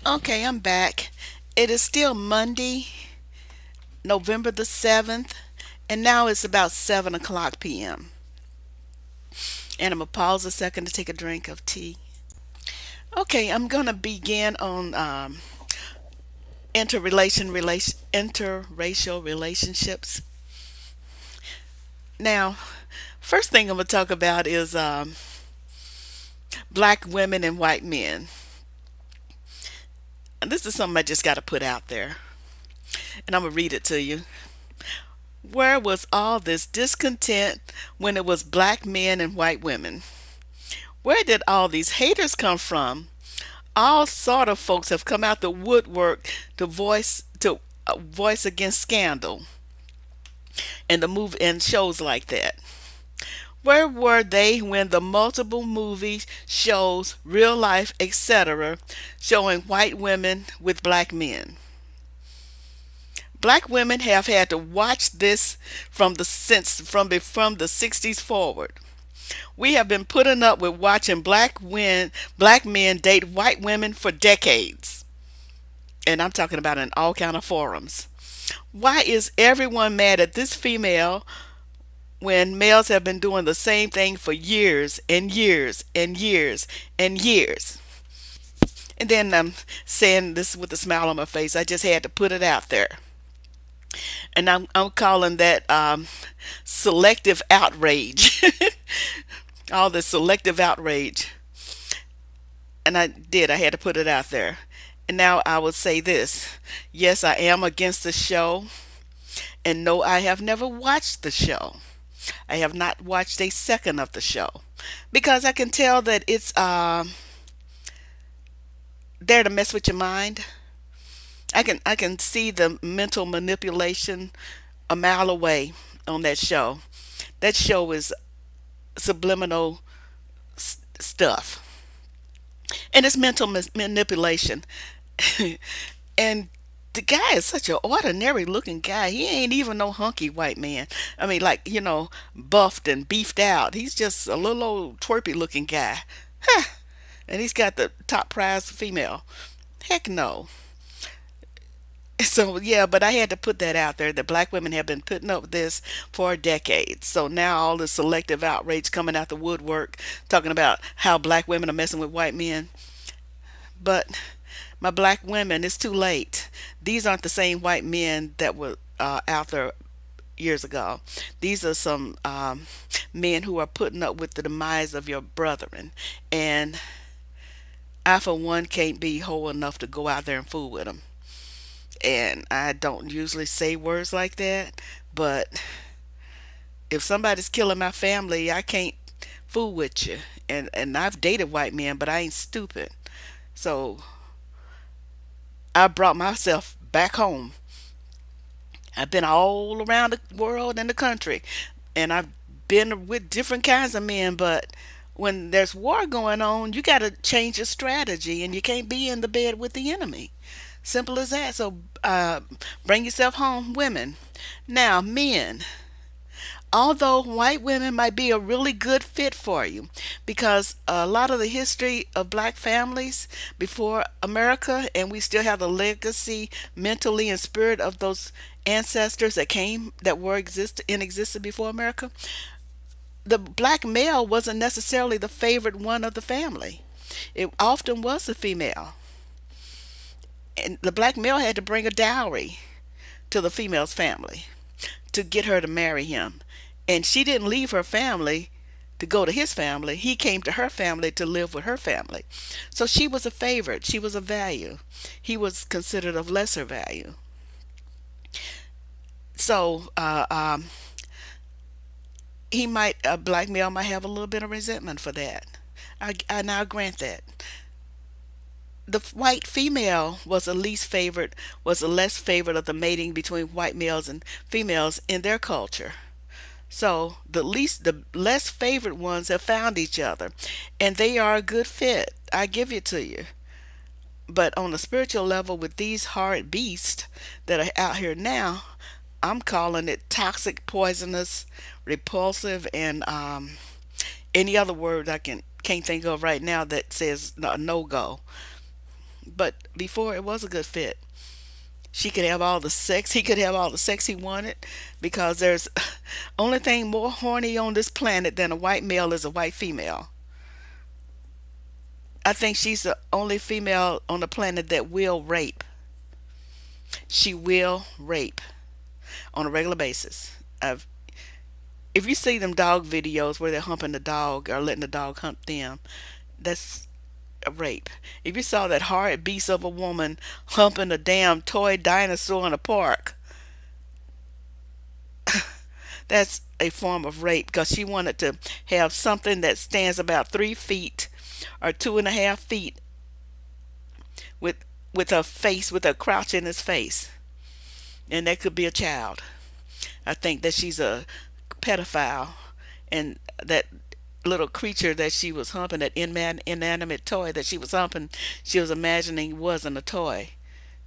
Okay, I'm back. It is still Monday, November the 7th, and now it's about 7 o'clock p.m. And I'm going to pause a second to take a drink of tea. Okay, I'm going to begin on interracial relationships. Now, first thing I'm going to talk about is black women and white men. And this is something I just got to put out there, and I'm going to read it to you. Where was all this discontent when it was black men and white women? Where did all these haters come from? All sort of folks have come out the woodwork to voice against scandal and the move and shows like that. Where were they when the multiple movies, shows, real life, etc., showing white women with black men? Black women have had to watch this from the 60s forward. We have been putting up with watching black men date white women for decades. And I'm talking about in all kind of forums. Why is everyone mad at this female when males have been doing the same thing for years and years and years and years? And then I'm saying this with a smile on my face. I just had to put it out there. And I'm calling that selective outrage. All this selective outrage. And I had to put it out there. And now I will say this. Yes, I am against the show. And no, I have never watched the show. I have not watched a second of the show because I can tell that it's there to mess with your mind. I can see the mental manipulation a mile away on that show. That show is subliminal stuff, and it's mental manipulation. And the guy is such an ordinary looking guy. He ain't even no hunky white man. I mean, like, buffed and beefed out. He's just a little old twerpy looking guy. Huh. And he's got the top prize female. Heck no. So, yeah, but I had to put that out there that black women have been putting up with this for decades. So now all the selective outrage coming out the woodwork talking about how black women are messing with white men. But my black women, it's too late. These aren't the same white men that were out there years ago. These are some men who are putting up with the demise of your brethren. And I, for one, can't be whole enough to go out there and fool with them. And I don't usually say words like that, but if somebody's killing my family, I can't fool with you. And I've dated white men, but I ain't stupid. So I brought myself back home. I've been all around the world and the country, and I've been with different kinds of men, but when there's war going on, you got to change your strategy, and you can't be in the bed with the enemy. Simple as that. So bring yourself home, women. Now, men. Although white women might be a really good fit for you, because a lot of the history of black families before America, and we still have the legacy mentally and spirit of those ancestors that were in existence before America. The black male wasn't necessarily the favorite one of the family. It often was the female, and the black male had to bring a dowry to the female's family to get her to marry him. And she didn't leave her family to go to his family. He came to her family to live with her family. So she was a favorite. She was a value. He was considered of lesser value. So a black male might have a little bit of resentment for that. I now grant that. The white female was the less favored of the mating between white males and females in their culture. So the less favored ones have found each other, and they are a good fit. I give it to you. But on a spiritual level, with these hard beasts that are out here now, I'm calling it toxic, poisonous, repulsive, and any other word I can't think of right now that says no go. but before it was a good fit. She could have all the sex. He could have all the sex he wanted, because there's only thing more horny on this planet than a white male is a white female. I think she's the only female on the planet that will rape. She will rape on a regular basis. I've, if you see them dog videos where they're humping the dog or letting the dog hump them, that's a rape. If you saw that horrid beast of a woman humping a damn toy dinosaur in a park, that's a form of rape, because she wanted to have something that stands about 3 feet or 2.5 feet with a face, with a crouch in his face, and that could be a child. I think that she's a pedophile, and that little creature that she was humping, that inanimate toy that she was humping, she was imagining wasn't a toy.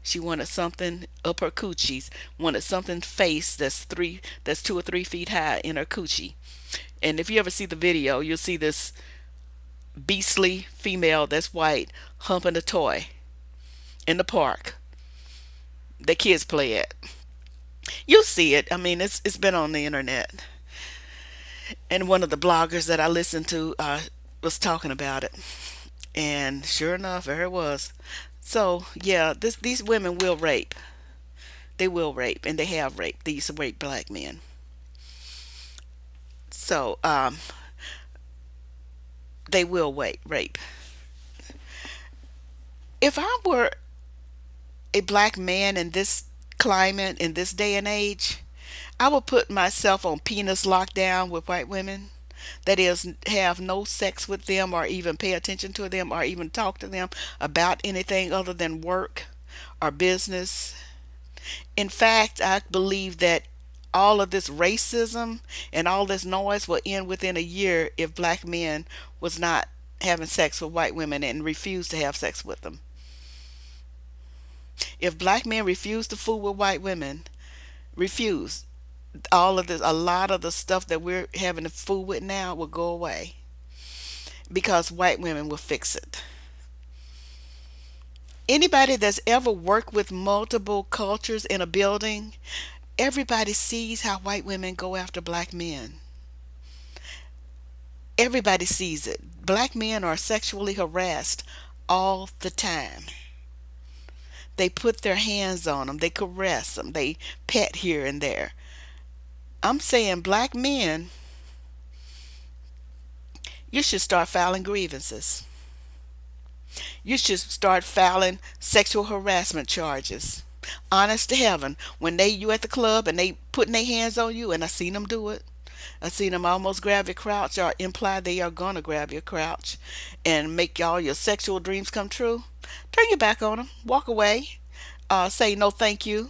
She wanted something up her coochies, wanted something face that's 2 or 3 feet high in her coochie. And if you ever see the video, you'll see this beastly female that's white humping a toy in the park that kids play at. You'll see it. I mean, it's been on the internet, and one of the bloggers that I listened to was talking about it, and sure enough, there it was. So yeah, these women will rape. They will rape, and they have raped. They used to rape black men. So they will rape. If I were a black man in this climate, in this day and age, I would put myself on penis lockdown with white women. That is, have no sex with them, or even pay attention to them, or even talk to them about anything other than work or business. In fact, I believe that all of this racism and all this noise will end within a year if black men was not having sex with white women and refused to have sex with them. If black men refuse to fool with white women, refuse, all of this, a lot of the stuff that we're having to fool with now will go away, because white women will fix it. Anybody that's ever worked with multiple cultures in a building, everybody sees how white women go after black men. Everybody sees it. Black men are sexually harassed all the time. They put their hands on them, they caress them, they pet here and there. I'm saying, black men, you should start filing grievances. You should start filing sexual harassment charges. Honest to heaven, when you at the club and they putting their hands on you, and I seen them do it. I seen them almost grab your crotch, or imply they are gonna grab your crotch and make all your sexual dreams come true. Turn your back on them, walk away, say no, thank you.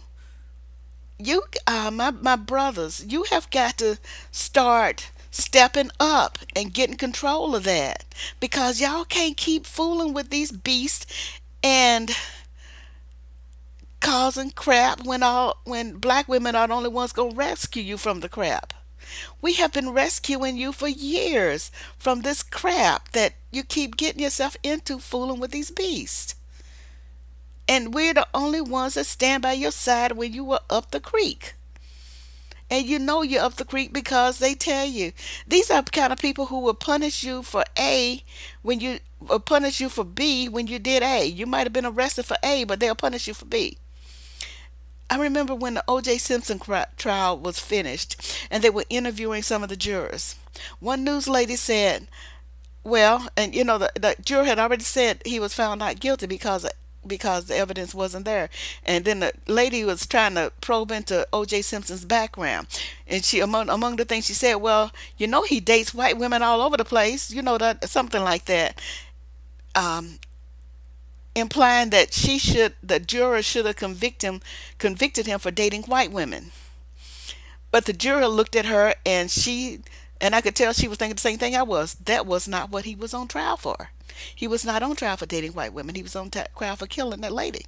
My brothers, you have got to start stepping up and getting control of that, because y'all can't keep fooling with these beasts and causing crap when black women are the only ones gonna rescue you from the crap. We have been rescuing you for years from this crap that you keep getting yourself into, fooling with these beasts. And we're the only ones that stand by your side when you were up the creek. And you know you're up the creek because they tell you. These are the kind of people who will punish you for A when you, or punish you for B when you did A. You might have been arrested for A, but they'll punish you for B. I remember when the O.J. Simpson trial was finished and they were interviewing some of the jurors. One news lady said, well, and you know, the juror had already said he was found not guilty because the evidence wasn't there. And then the lady was trying to probe into O.J. Simpson's background, and she, among the things she said, well, you know, he dates white women all over the place, you know, that something like that, implying that the juror should have convicted him for dating white women. But the juror looked at her, and I could tell she was thinking the same thing I was. That was not what he was on trial for. He was not on trial for dating white women. He was on trial for killing that lady.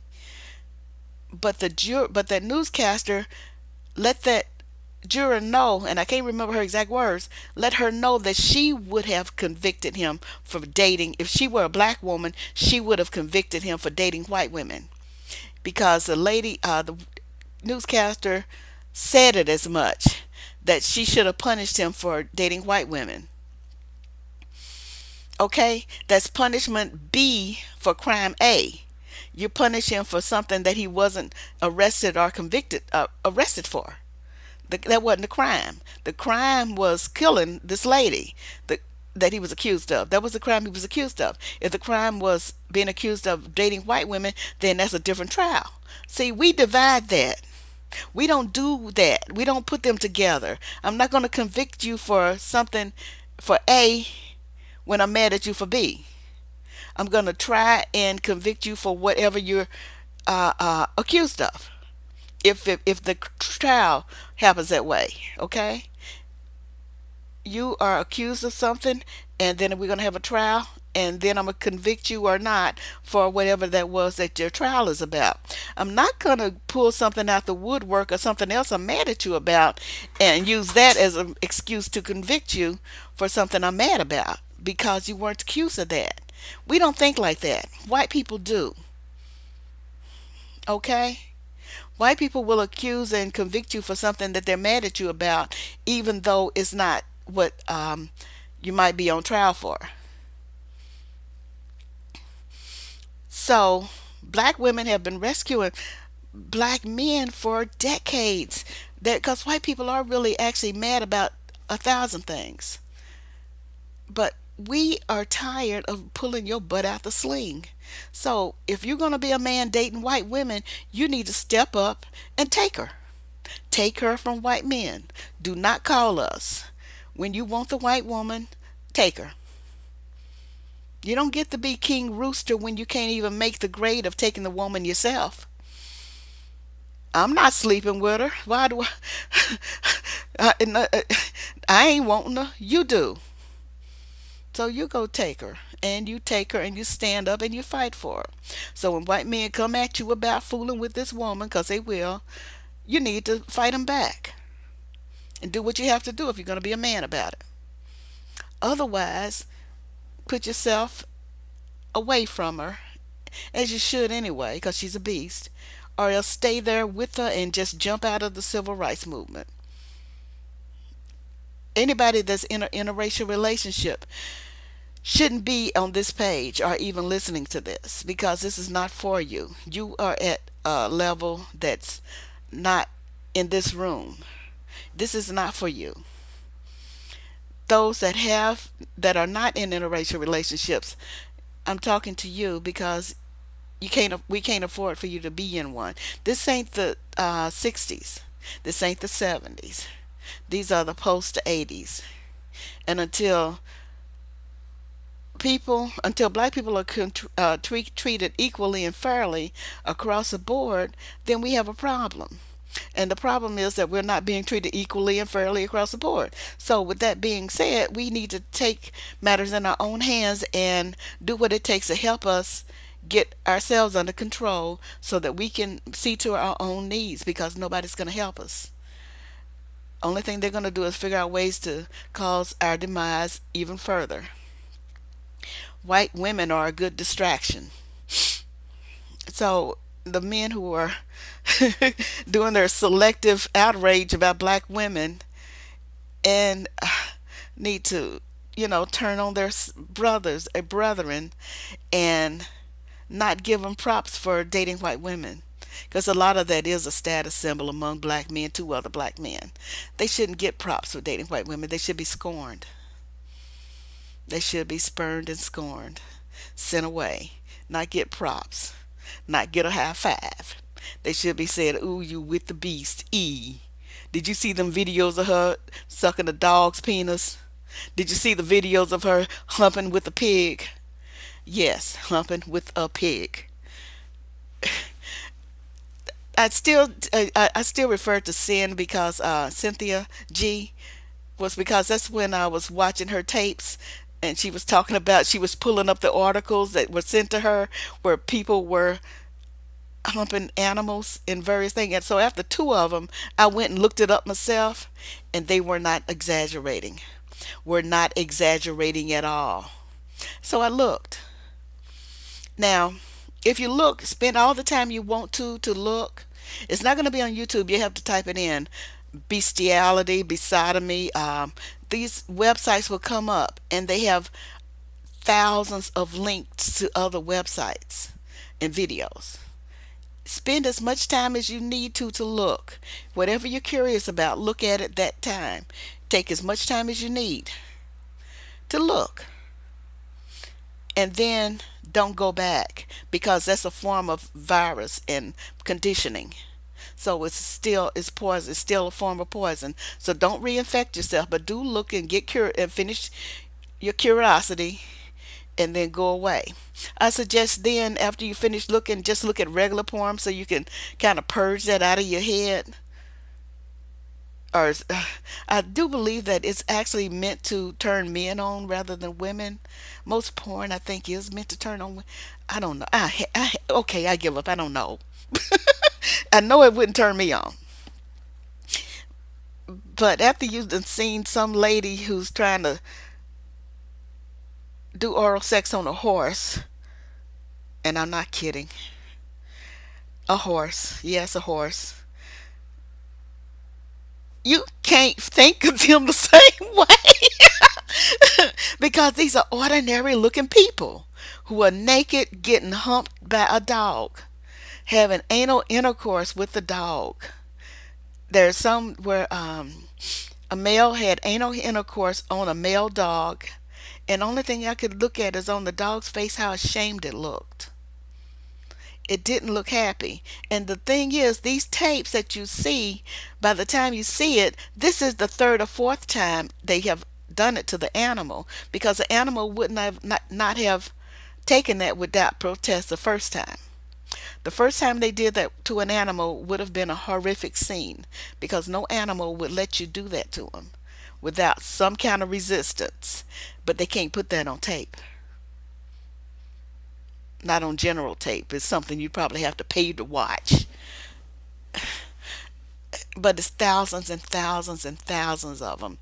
But that newscaster let that juror know, and I can't remember her exact words, let her know that she would have convicted him for dating. If she were a black woman, she would have convicted him for dating white women, because the newscaster said it as much, that she should have punished him for dating white women. Okay, that's punishment B for crime A. You punish him for something that he wasn't arrested for. That wasn't the crime. The crime was killing this lady that he was accused of. That was the crime he was accused of. If the crime was being accused of dating white women, then that's a different trial. See, we divide that. We don't do that. We don't put them together. I'm not going to convict you for something for A when I'm mad at you for B. I'm going to try and convict you for whatever you're accused of. If the trial happens that way, okay? You are accused of something, and then we're going to have a trial, and then I'm going to convict you or not for whatever that was that your trial is about. I'm not going to pull something out the woodwork or something else I'm mad at you about and use that as an excuse to convict you for something I'm mad about because you weren't accused of that. We don't think like that. White people do, okay? White people will accuse and convict you for something that they're mad at you about, even though it's not what you might be on trial for. So, black women have been rescuing black men for decades. Because white people are really actually mad about a thousand things. But we are tired of pulling your butt out the sling. So, if you're going to be a man dating white women, you need to step up and take her. Take her from white men. Do not call us. When you want the white woman, take her. You don't get to be King Rooster when you can't even make the grade of taking the woman yourself. I'm not sleeping with her. Why do I ain't wanting her. You do. So you go take her. And you take her and you stand up and you fight for her. So when white men come at you about fooling with this woman, because they will, you need to fight them back. And do what you have to do if you're going to be a man about it. Otherwise, put yourself away from her, as you should anyway, because she's a beast, or else stay there with her and just jump out of the civil rights movement. Anybody that's in an interracial relationship shouldn't be on this page or even listening to this because this is not for you. You are at a level that's not in this room. This is not for you. Those that are not in interracial relationships, I'm talking to you because we can't afford for you to be in one. This ain't the 60s. This ain't the 70s. These are the post 80s. And until black people are treated equally and fairly across the board, then we have a problem. And the problem is that we're not being treated equally and fairly across the board. So, with that being said, we need to take matters in our own hands and do what it takes to help us get ourselves under control so that we can see to our own needs because nobody's going to help us. Only thing they're going to do is figure out ways to cause our demise even further. White women are a good distraction. So, the men who are doing their selective outrage about black women and need to, turn on their brothers or brethren and not give them props for dating white women. Because a lot of that is a status symbol among black men to other black men. They shouldn't get props for dating white women. They should be scorned. They should be spurned and scorned, sent away, not get props, not get a high five. They should be said, "Ooh, you with the beast, E." Did you see them videos of her sucking a dog's penis? Did you see the videos of her humping with a pig? Yes, humping with a pig. I still refer to Sin because Cynthia G was because that's when I was watching her tapes and she was pulling up the articles that were sent to her where people were humping animals and various things. And so after two of them, I went and looked it up myself, and they were not exaggerating. Were not exaggerating at all. So I looked. Now, if you look, spend all the time you want to look. It's not going to be on YouTube. You have to type it in. Bestiality, besodomy. These websites will come up, and they have thousands of links to other websites and videos. Spend as much time as you need to look. Whatever you're curious about, look at it that time. Take as much time as you need to look, and then don't go back, because that's a form of virus and conditioning. So it's poison. It's still a form of poison. So don't reinfect yourself, but do look and get cur and finish your curiosity, and then go away. I suggest then, after you finish looking, just look at regular porn so you can kind of purge that out of your head. Or I do believe that it's actually meant to turn men on rather than women. Most porn, I think, is meant to turn on. I don't know. Okay, I give up. I don't know. I know it wouldn't turn me on. But after you've done seen some lady who's trying to do oral sex on a horse, and I'm not kidding, a horse, yes, a horse, you can't think of them the same way. Because these are ordinary looking people who are naked getting humped by a dog, having anal intercourse with the dog. There's some where a male had anal intercourse on a male dog, and the only thing I could look at is on the dog's face how ashamed it looked. It didn't look happy. And the thing is, these tapes that you see, by the time you see it, this is the third or fourth time they have done it to the animal, because the animal wouldn't have not have taken that without protest the first time. The first time they did that to an animal would have been a horrific scene, because no animal would let you do that to them without some kind of resistance. But they can't put that on tape. Not on general tape. It's something you probably have to pay to watch. But it's thousands and thousands and thousands of them.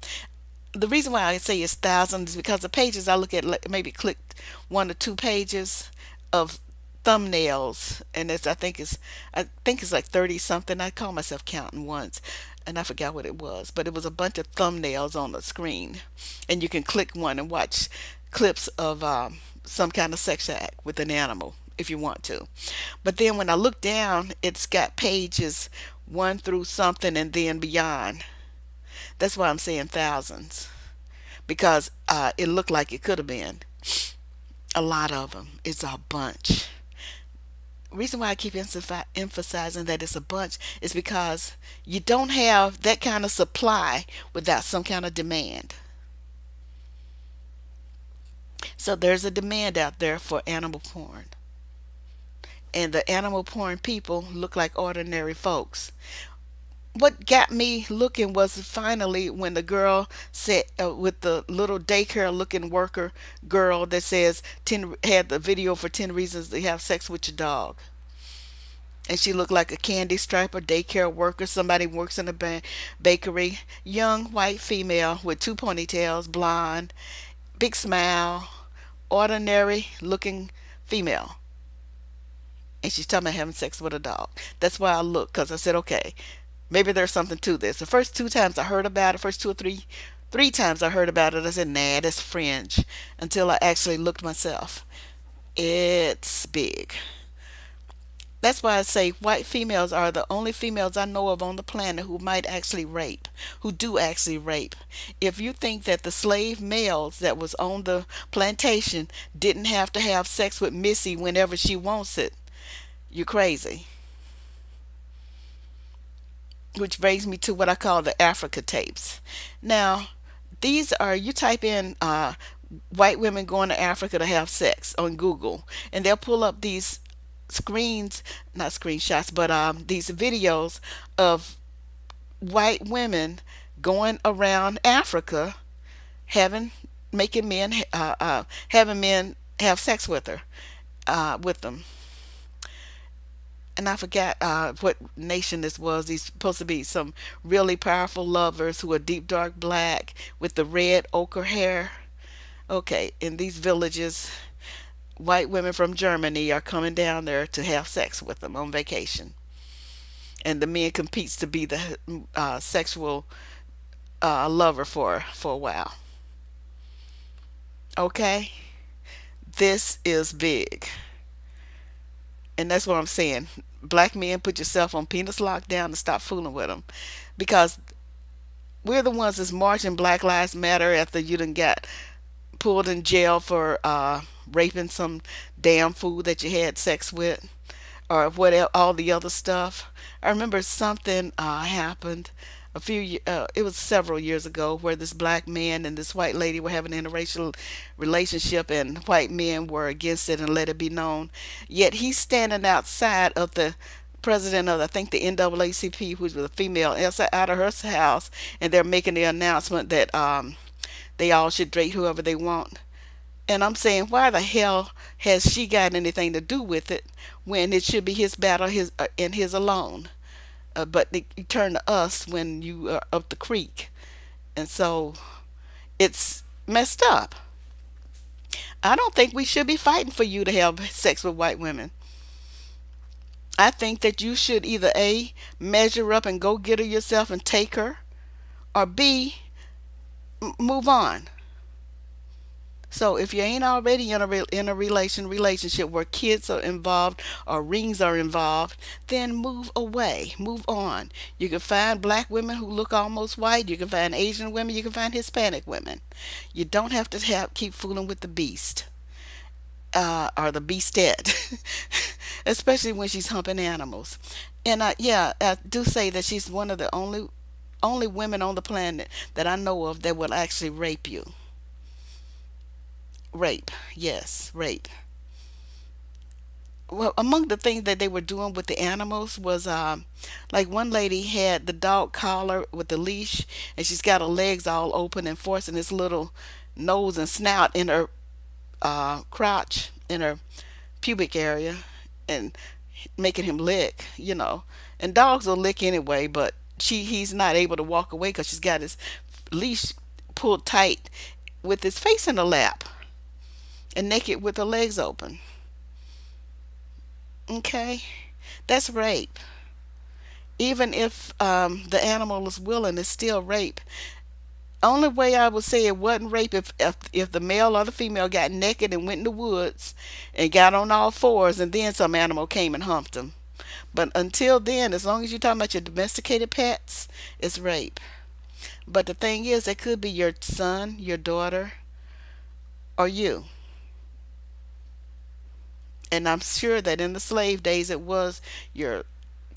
The reason why I say it's thousands is because the pages I look at, maybe click one or two pages of thumbnails, and I think it's like 30 something. I call myself counting once, and I forgot what it was, but it was a bunch of thumbnails on the screen, and you can click one and watch clips of some kind of sex act with an animal if you want to. But then when I look down, it's got pages one through something and then beyond. That's why I'm saying thousands, because it looked like it could have been a lot of them. It's a bunch. Reason why I keep emphasizing that it's a bunch is because you don't have that kind of supply without some kind of demand. So there's a demand out there for animal porn. And the animal porn people look like ordinary folks. What got me looking was finally when the girl said, with the little daycare looking worker girl that says 10 had the video for 10 reasons to have sex with your dog. And she looked like a candy striper daycare worker. Somebody works in a bakery. Young white female with two ponytails, blonde, big smile, ordinary looking female. And she's talking about having sex with a dog. That's why I looked, because I said, okay, maybe there's something to this. The first two times I heard about it, first two or three times I heard about it, I said, nah, that's fringe. Until I actually looked myself. It's big. That's why I say white females are the only females I know of on the planet who might actually rape, who do actually rape. If you think that the slave males that was on the plantation didn't have to have sex with Missy whenever she wants it, you're crazy. Which brings me to what I call the Africa tapes. Now, these are, you type in white women going to Africa to have sex on Google, and they'll pull up these screens, not screenshots, but these videos of white women going around Africa having, making men, having men have sex with her, with them. and I forgot what nation this was. These supposed to be some really powerful lovers who are deep dark black with the red ochre hair. Okay, in these villages, white women from Germany are coming down there to have sex with them on vacation, and the men competes to be the sexual lover for a while. Okay, this is big, and that's what I'm saying. Black men, put yourself on penis lockdown and stop fooling with them, because we're the ones that's marching Black Lives Matter after you done got pulled in jail for raping some damn fool that you had sex with, or what all the other stuff. I remember something happened it was several years ago, where this black man and this white lady were having an interracial relationship, and white men were against it and let it be known. Yet he's standing outside of the president of, I think, the NAACP, who's a female, outside out of her house, and they're making the announcement that they all should date whoever they want. And I'm saying, why the hell has she got anything to do with it when it should be his battle, his and his alone? But you turn to us when you are up the creek, and so it's messed up. I don't think we should be fighting for you to have sex with white women. I think that you should either A, measure up and go get her yourself and take her, or B, move on. So if you ain't already in a relationship where kids are involved or rings are involved, then move away, move on. You can find black women who look almost white. You can find Asian women. You can find Hispanic women. You don't have to keep fooling with the beast or the beastette, especially when she's humping animals. And yeah, I do say that she's one of the only women on the planet that I know of that will actually rape you. Rape, yes, rape. Well, among the things that they were doing with the animals was like one lady had the dog collar with the leash, and she's got her legs all open and forcing this little nose and snout in her crotch, in her pubic area, and making him lick, and dogs will lick anyway, but he's not able to walk away because she's got his leash pulled tight with his face in the lap and naked with her legs open. Okay, that's rape. Even if the animal is willing, it's still rape. Only way I would say it wasn't rape if the male or the female got naked and went in the woods and got on all fours, and then some animal came and humped them. But until then, as long as you're talking about your domesticated pets, it's rape. But the thing is, it could be your son, your daughter, or you. And I'm sure that in the slave days it was your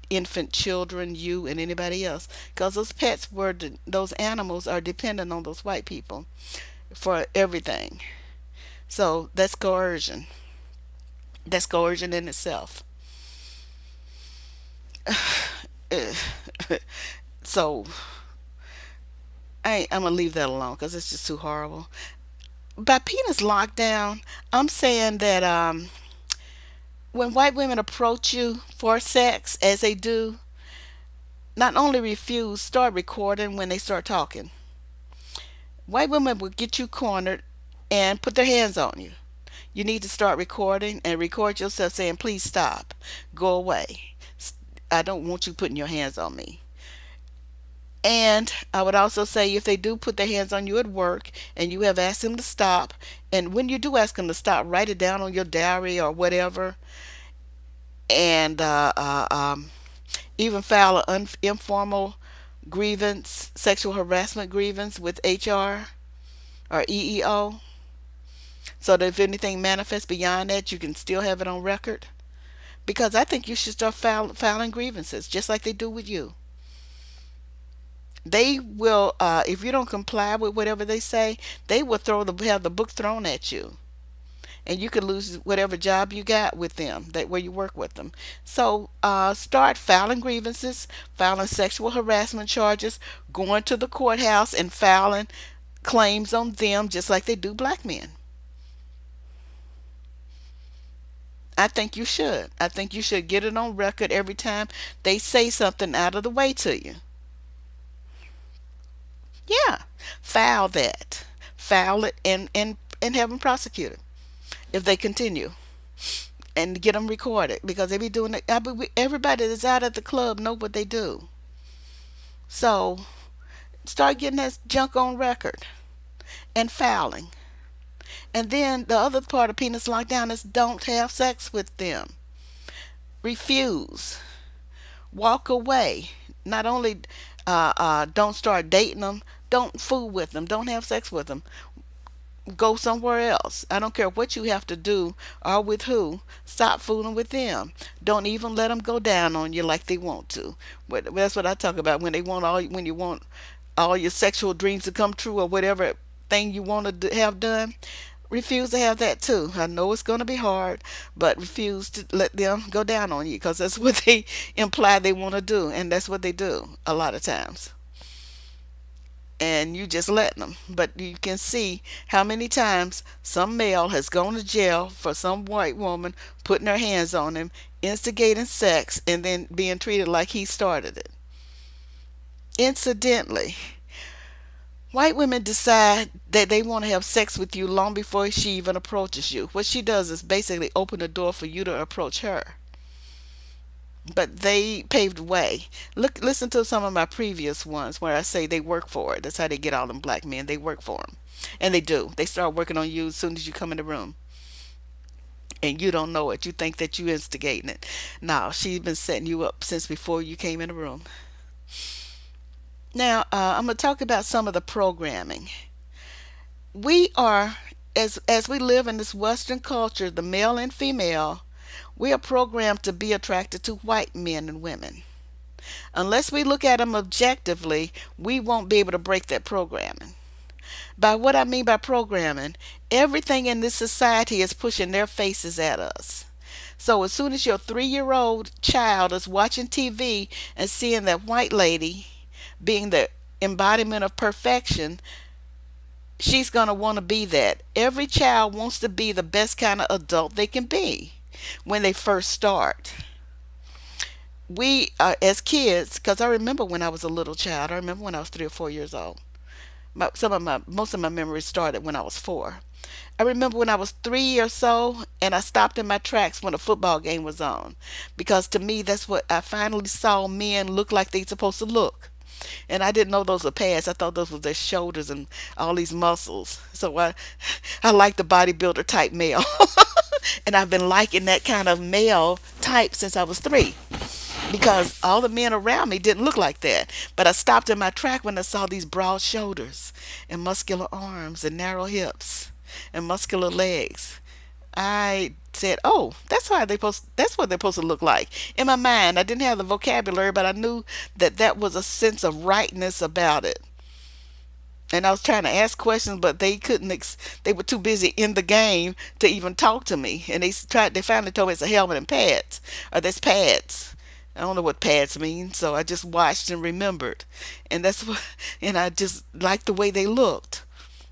infant children, you, and anybody else, because those pets those animals are dependent on those white people for everything. So that's coercion. That's coercion in itself. So I'm gonna leave that alone because it's just too horrible. By penis lockdown, I'm saying that when white women approach you for sex, as they do, not only refuse, start recording when they start talking. White women will get you cornered and put their hands on you. You need to start recording and record yourself saying, please stop, go away. I don't want you putting your hands on me. And I would also say, if they do put their hands on you at work and you have asked them to stop, and when you do ask them to stop, write it down on your diary or whatever, and even file an informal grievance, sexual harassment grievance with HR or EEO, so that if anything manifests beyond that, you can still have it on record. Because I think you should start filing grievances just like they do with you. They will, if you don't comply with whatever they say, they will have the book thrown at you, and you could lose whatever job you got with them, that where you work with them. So start filing grievances, filing sexual harassment charges, going to the courthouse and filing claims on them, just like they do black men. I think you should. I think you should get it on record every time they say something out of the way to you. Yeah, file that, file it, and have them prosecuted if they continue, and get them recorded because they be doing it. Everybody that's out at the club know what they do. So start getting that junk on record and filing. And then the other part of penis lockdown is don't have sex with them. Refuse. Walk away. Not only don't start dating them, don't fool with them, don't have sex with them. Go somewhere else. I don't care what you have to do or with who. Stop fooling with them. Don't even let them go down on you like they want to. But that's what I talk about when they want all when you want all your sexual dreams to come true or whatever thing you want to have done. Refuse to have that too. I know it's going to be hard, but refuse to let them go down on you because that's what they imply they want to do, and that's what they do a lot of times. And you just letting them. But you can see how many times some male has gone to jail for some white woman putting her hands on him, instigating sex, and then being treated like he started it. Incidentally, white women decide that they want to have sex with you long before she even approaches you. What she does is basically open the door for you to approach her. But they paved the way. Listen to some of my previous ones where I say they work for it. That's how they get all them black men. They work for them, and they do. They start working on you as soon as you come in the room, and you don't know it. You think that you instigating it. No, she's been setting you up since before you came in the room. Now, I'm gonna talk about some of the programming. We are as we live in this Western culture, the male and female, we are programmed to be attracted to white men and women. Unless we look at them objectively, we won't be able to break that programming. By what I mean by programming, everything in this society is pushing their faces at us. So as soon as your 3-year-old child is watching TV and seeing that white lady being the embodiment of perfection, she's going to want to be that. Every child wants to be the best kind of adult they can be when they first start. We as kids, because I remember when I was a little child, I remember when I was 3 or 4 years old. Most of my memories started when I was 4. I remember when I was 3 or so, and I stopped in my tracks when a football game was on, because to me that's what I finally saw men look like they supposed to look. And I didn't know those were pads. I thought those were their shoulders and all these muscles. So I like the bodybuilder type male. And I've been liking that kind of male type since I was 3 because all the men around me didn't look like that. But I stopped in my track when I saw these broad shoulders and muscular arms and narrow hips and muscular legs. I said, "Oh, that's what they're supposed to look like." In my mind, I didn't have the vocabulary, but I knew that that was a sense of rightness about it. And I was trying to ask questions, but they couldn't. They were too busy in the game to even talk to me. And they finally told me it's a helmet and pads, or that's pads. I don't know what pads mean, so I just watched and remembered, and that's what. And I just liked the way they looked,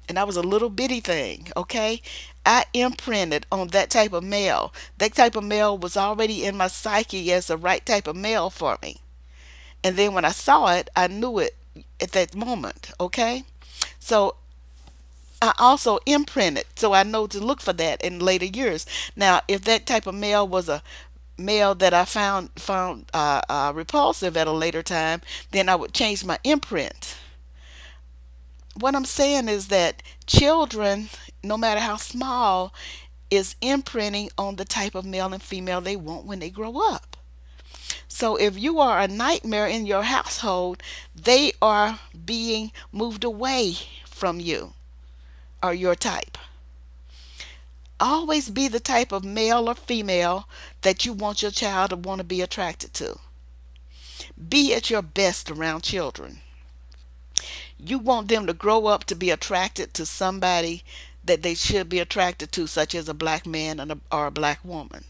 and I was a little bitty thing. Okay, I imprinted on that type of male. That type of male was already in my psyche as the right type of male for me. And then when I saw it, I knew it at that moment. Okay, so I also imprinted, so I know to look for that in later years. Now, if that type of male was a male that I found repulsive at a later time, then I would change my imprint. What I'm saying is that children, no matter how small, is imprinting on the type of male and female they want when they grow up. So if you are a nightmare in your household, they are being moved away from you or your type. Always be the type of male or female that you want your child to want to be attracted to. Be at your best around children. You want them to grow up to be attracted to somebody that they should be attracted to, such as a black man or a black woman.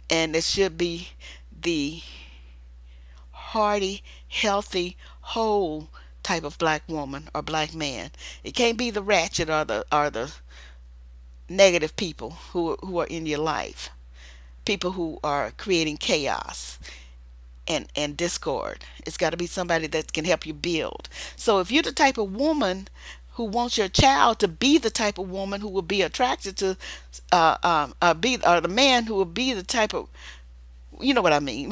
And it should be the hearty, healthy, whole type of black woman or black man. It can't be the ratchet or the negative people who are in your life, people who are creating chaos and discord. It's got to be somebody that can help you build. So if you're the type of woman who wants your child to be the type of woman who will be attracted to, be or the man who will be the type of, you know what I mean,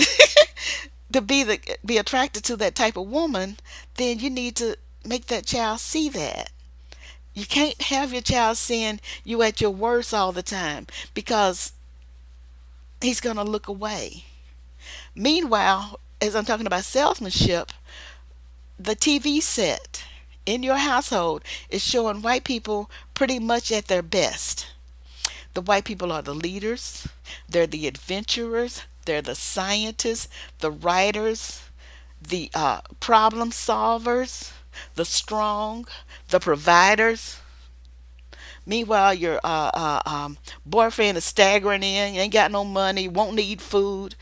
to be attracted to that type of woman, then you need to make that child see that. You can't have your child seeing you at your worst all the time, because he's gonna look away. Meanwhile, as I'm talking about salesmanship, the TV set in your household is showing white people pretty much at their best. The white people are the leaders, they're the adventurers, they're the scientists, the writers, the problem solvers, the strong, the providers. Meanwhile, your boyfriend is staggering in, ain't got no money, won't need food,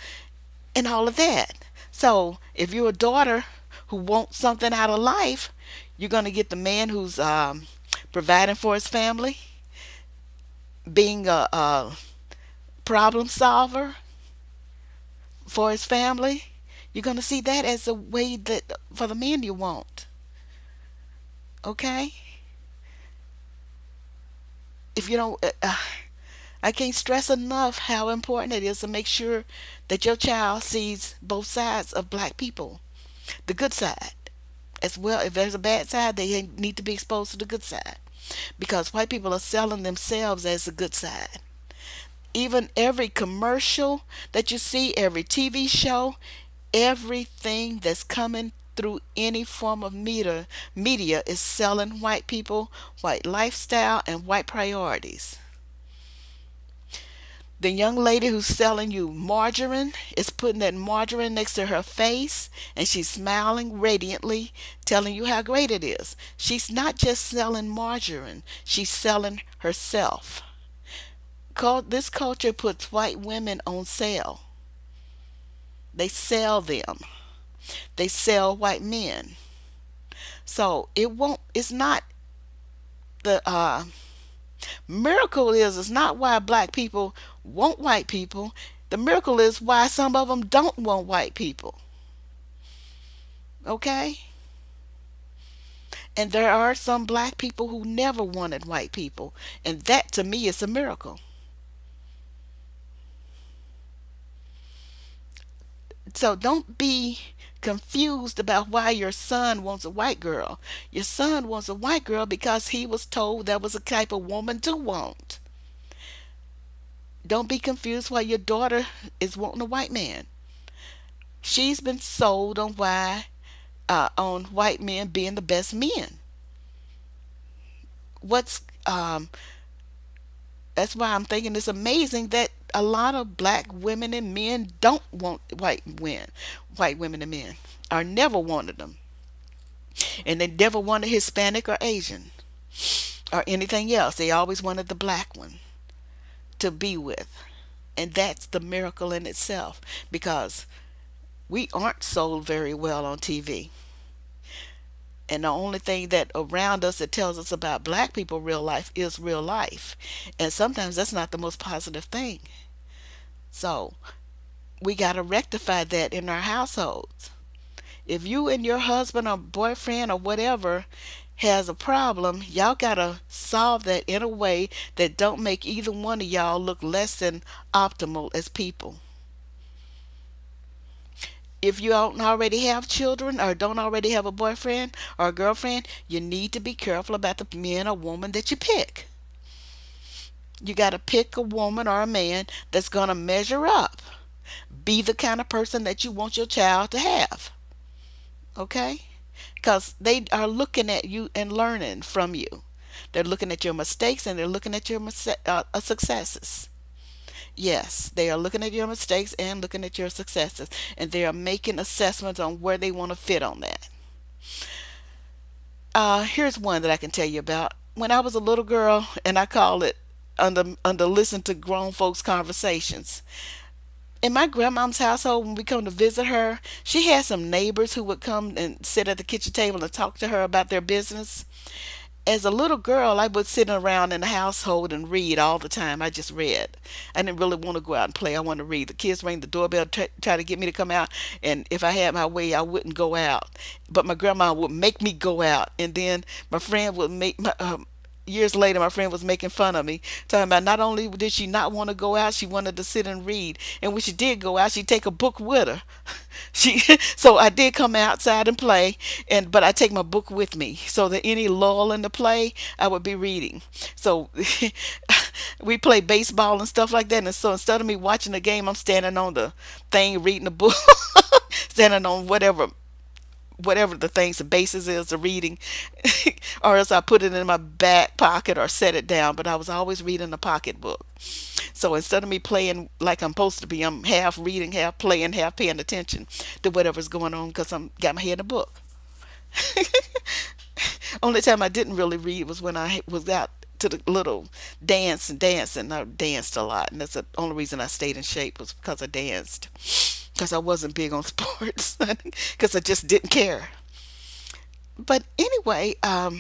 and all of that. So if you're a daughter who wants something out of life, you're going to get the man who's providing for his family, being a problem solver for his family. You're going to see that as a way that for the men you want. Okay? If you don't, I can't stress enough how important it is to make sure that your child sees both sides of black people, the good side as well. If there's a bad side, they need to be exposed to the good side, because white people are selling themselves as the good side. Even every commercial that you see, every TV show, everything that's coming through any form of media is selling white people, white lifestyle, and white priorities. The young lady who's selling you margarine is putting that margarine next to her face, and she's smiling radiantly, telling you how great it is. She's not just selling margarine, she's selling herself. This culture puts white women on sale. They sell them. They sell white men. So it's not the miracle is it's not why black people want white people. The miracle is why some of them don't want white people. Okay? And there are some black people who never wanted white people. And that to me is a miracle. So don't be confused about why your son wants a white girl. Your son wants a white girl because he was told that was a type of woman to want. Don't be confused why your daughter is wanting a white man. She's been sold on on white men being the best men. What's That's why I'm thinking it's amazing that a lot of black women and men don't want white women and men, or never wanted them, and they never wanted Hispanic or Asian or anything else. They always wanted the black one to be with, and that's the miracle in itself, because we aren't sold very well on TV. And the only thing that around us that tells us about black people real life is real life, and sometimes that's not the most positive thing. So we got to rectify that in our households. If you and your husband or boyfriend or whatever has a problem, y'all got to solve that in a way that don't make either one of y'all look less than optimal as people. If you don't already have children or don't already have a boyfriend or a girlfriend, you need to be careful about the man or woman that you pick. You got to pick a woman or a man that's going to measure up. Be the kind of person that you want your child to have. Okay? Because they are looking at you and learning from you. They're looking at your mistakes and they're looking at your successes. Yes, they are looking at your mistakes and looking at your successes, and they are making assessments on where they want to fit on that. Here's one that I can tell you about. When I was a little girl, and I call it under listen to grown folks conversations. In my grandmom's household, when we come to visit her, she had some neighbors who would come and sit at the kitchen table and talk to her about their business. as a little girl, I would sit around in the household and read all the time. I just read. I didn't really want to go out and play. I wanted to read. The kids rang the doorbell, try to get me to come out, and if I had my way, I wouldn't go out. But my grandma would make me go out, and then my friend would make my. Years later, my friend was making fun of me, talking about not only did she not want to go out, she wanted to sit and read. And when she did go out, she'd take a book with her. She, so I did come outside and play, and but I take my book with me so that any lull in the play, I would be reading. So we play baseball and stuff like that, and so instead of me watching the game, I'm standing on the thing reading a book, standing on whatever the things the basis is of reading, or else I put it in my back pocket or set it down. But I was always reading a pocketbook. So instead of me playing like I'm supposed to be, I'm half reading, half playing, half paying attention to whatever's going on because I'm got my head in a book. Only time I didn't really read was when I was out to the little dance, and I danced a lot, and that's the only reason I stayed in shape was because I danced. Because I wasn't big on sports, because I just didn't care. But anyway, that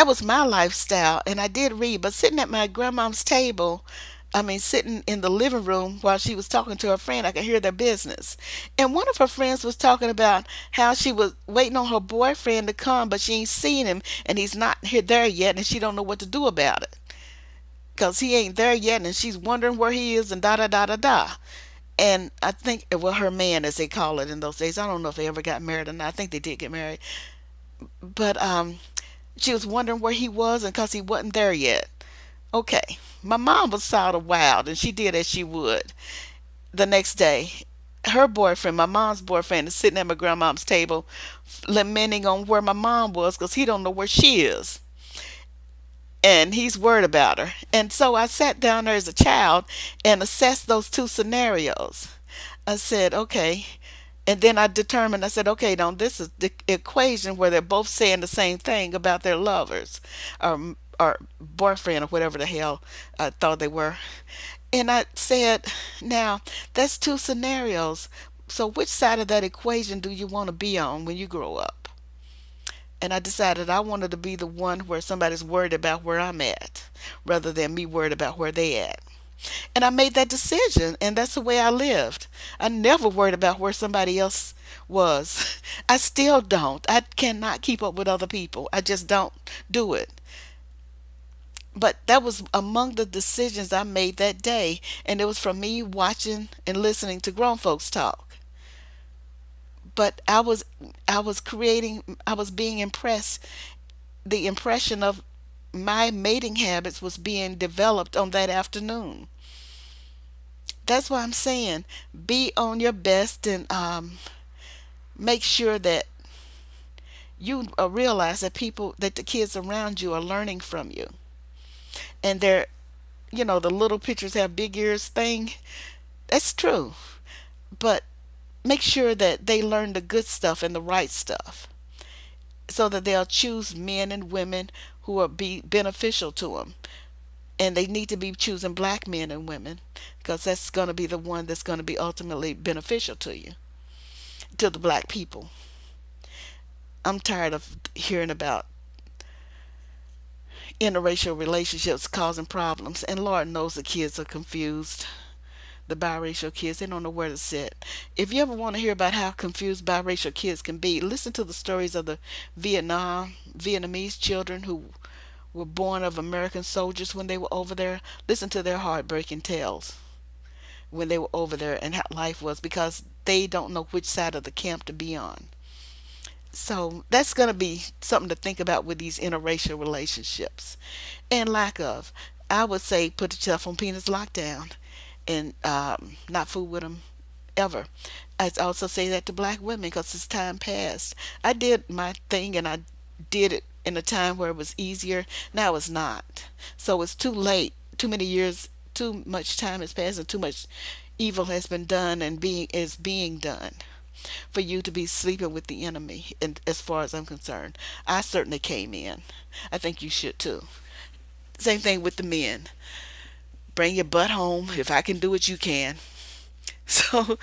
was my lifestyle, and I did read. But sitting at my grandmom's table, I mean, sitting in the living room while she was talking to her friend, I could hear their business. And one of her friends was talking about how she was waiting on her boyfriend to come, but she ain't seen him, and he's not here there yet, and she don't know what to do about it because he ain't there yet, and she's wondering where he is, and da da da da da. And I think, well, her man, as they call it in those days, I don't know if they ever got married or not. I think they did get married, but she was wondering where he was, and because he wasn't there yet. Okay, my mom was sort of wild, and she did as she would. The next day, her boyfriend, my mom's boyfriend, is sitting at my grandmom's table, lamenting on where my mom was because he don't know where she is, and he's worried about her. And so I sat down there as a child and assessed those two scenarios. I said, okay. And then I determined, I said, okay, now this is the equation where they're both saying the same thing about their lovers or boyfriend or whatever the hell I thought they were. And I said, now that's two scenarios. So which side of that equation do you want to be on when you grow up? And I decided I wanted to be the one where somebody's worried about where I'm at rather than me worried about where they at. And I made that decision, and that's the way I lived. I never worried about where somebody else was. I still don't. I cannot keep up with other people. I just don't do it. But that was among the decisions I made that day, and it was from me watching and listening to grown folks talk. But I was being impressed. The impression of my mating habits was being developed on that afternoon. That's why I'm saying be on your best, and make sure that you realize that the kids around you are learning from you. And they're, the little pictures have big ears thing. That's true. But make sure that they learn the good stuff and the right stuff so that they'll choose men and women who are be beneficial to them. And they need to be choosing black men and women because that's going to be the one that's going to be ultimately beneficial to you, to the black people. I'm tired of hearing about interracial relationships causing problems, and Lord knows the kids are confused. The biracial kids, they don't know where to sit. If you ever want to hear about how confused biracial kids can be, listen to the stories of the Vietnamese children who were born of American soldiers when they were over there. Listen to their heartbreaking tales when they were over there and how life was because they don't know which side of the camp to be on. So that's going to be something to think about with these interracial relationships and lack of. I would say put yourself on penis lockdown and not fool with them ever. I also say that to black women because it's time passed. I did my thing and I did it in a time where it was easier. Now it's not. So it's too late. Too many years, too much time has passed, and too much evil has been done and being done for you to be sleeping with the enemy. And as far as I'm concerned, I certainly came in. I think you should too. Same thing with the men. Bring your butt home. If I can do it, you can. So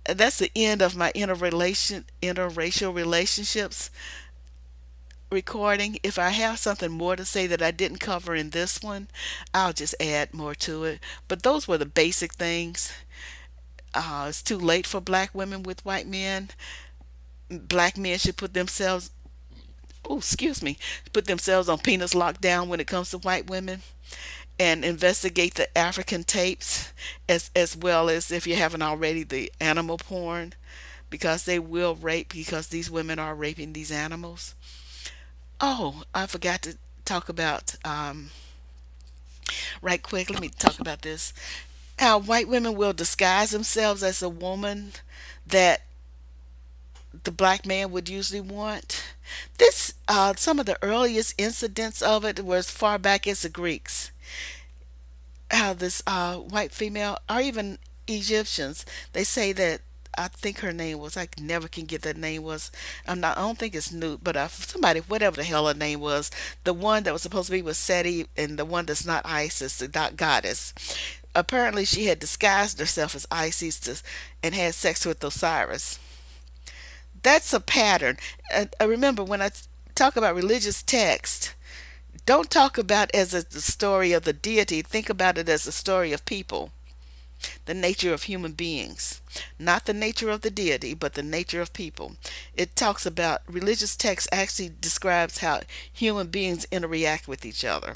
That's the end of my interracial relationships recording. If I have something more to say that I didn't cover in this one, I'll just add more to it. But those were the basic things. It's too late for black women with white men. Black men should put themselves, oh, excuse me, put themselves on penis lockdown when it comes to white women, and investigate the African tapes, as well as, if you haven't already, the animal porn, because they will rape, because these women are raping these animals. Oh, I forgot to talk about, right quick, let me talk about this. How white women will disguise themselves as a woman that the black man would usually want. This, some of the earliest incidents of it were as far back as the Greeks. How this white female, or even Egyptians, they say that, I think her name was, I never can get that name was, I'm not, I don't think it's Newt, but somebody, whatever the hell her name was, the one that was supposed to be with Seti, and the one that's not Isis, the goddess. Apparently, she had disguised herself as Isis and had sex with Osiris. That's a pattern. I remember when I talk about religious text, don't talk about it as the story of the deity. Think about it as the story of people, the nature of human beings. Not the nature of the deity, but the nature of people. It talks about, religious text actually describes how human beings interact with each other.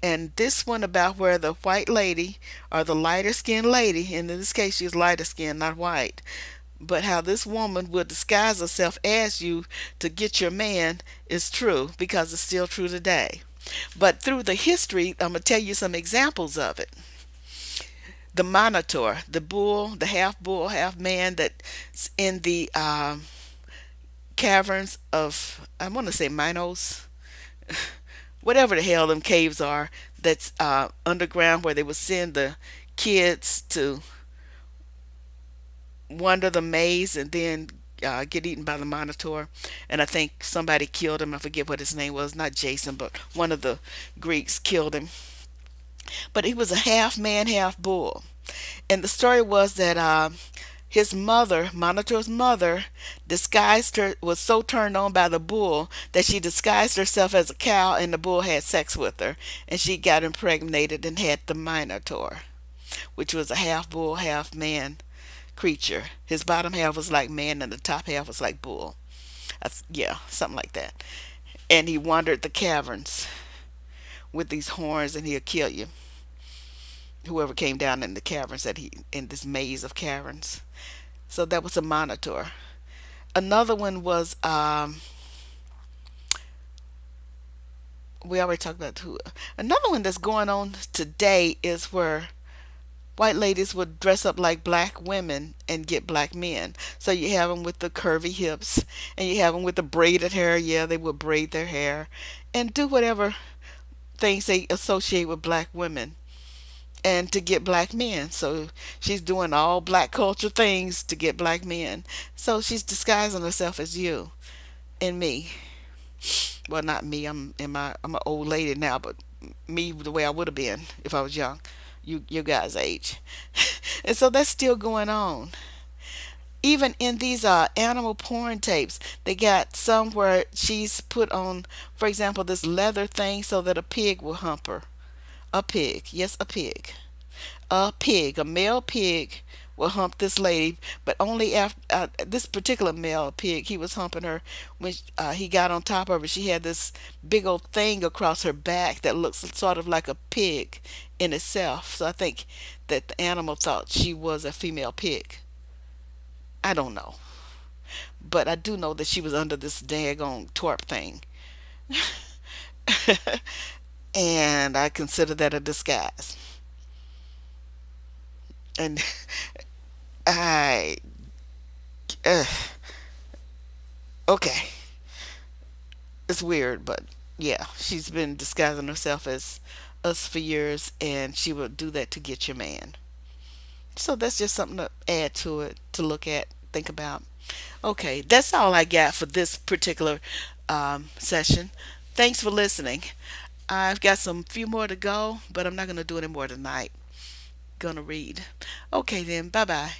And this one about where the white lady, or the lighter skinned lady, and in this case she was lighter skinned, not white, but how this woman will disguise herself as you to get your man is true, because it's still true today. But through the history, I'm going to tell you some examples of it. The Minotaur, the bull, half man, that's in the caverns of, I want to say Minos, whatever the hell them caves are, that's underground, where they would send the kids to wander the maze and then get eaten by the Minotaur. And I think somebody killed him. I forget what his name was. Not Jason, but one of the Greeks killed him. But he was a half man, half bull. And the story was that his mother, Minotaur's mother, disguised her, was so turned on by the bull that she disguised herself as a cow, and the bull had sex with her. And she got impregnated and had the Minotaur, which was a half bull, half man creature. His bottom half was like man, and the top half was like bull. Yeah, something like that. And he wandered the caverns with these horns, and he'll kill you. Whoever came down in the caverns, that he, in this maze of caverns. So that was a Minotaur. Another one was, we already talked about who. Another one that's going on today is where white ladies would dress up like black women and get black men. So you have them with the curvy hips, and you have them with the braided hair. Yeah, they would braid their hair and do whatever things they associate with black women, and to get black men. So she's doing all black culture things to get black men. So she's disguising herself as you and me. Well, not me. I'm an old lady now, but me the way I would have been if I was young. You guys' age. And so that's still going on. Even in these animal porn tapes, they got some where she's put on, for example, this leather thing so that a pig will hump her. A pig, yes, a pig. A pig, a male pig, will hump this lady, but only after this particular male pig, he was humping her when he got on top of her. She had this big old thing across her back that looks sort of like a pig in itself. So I think that the animal thought she was a female pig. I don't know, but I do know that she was under this daggone twerp thing, and I consider that a disguise. And I, uh, okay, it's weird, but yeah, she's been disguising herself as us for years, and she will do that to get your man. So that's just something to add to it, to look at, think about. Okay, that's all I got for this particular session. Thanks for listening. I've got some few more to go, but I'm not going to do any more tonight. Gonna read. Okay then, bye bye.